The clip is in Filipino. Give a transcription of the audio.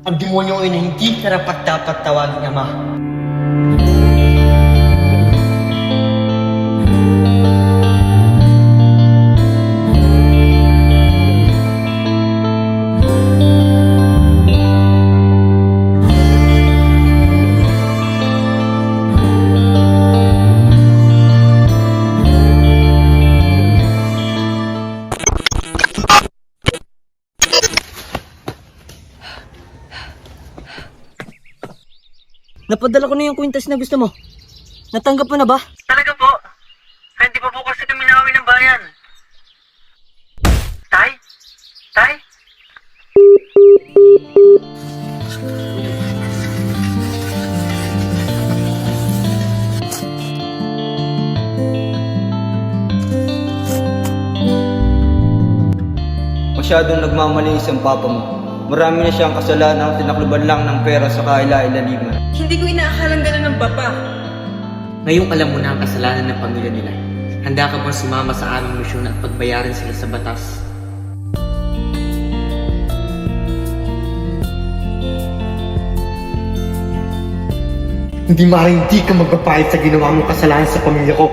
Ang demonyo ay na hindi karapat-dapat tawaging ama. Napadala ko na yung kwintas na gusto mo. Natanggap mo na ba? Talaga po? Hindi pa po kasi kami nauwi ng bayan. Tay? Tay? Masyadong nagmamalinis ang papa mo. Marami na siyang kasalanan, tinakluban lang ng pera sa kaila-ilaliman. Hindi ko inaakalang gano'n ng papa. Ngayong alam mo na ang kasalanan ng pamilya nila. Handa ka bang sumama sa aming misyon at pagbayaran sila sa batas? Hindi ka magpapahit sa ginawa mong kasalanan sa pamilya ko.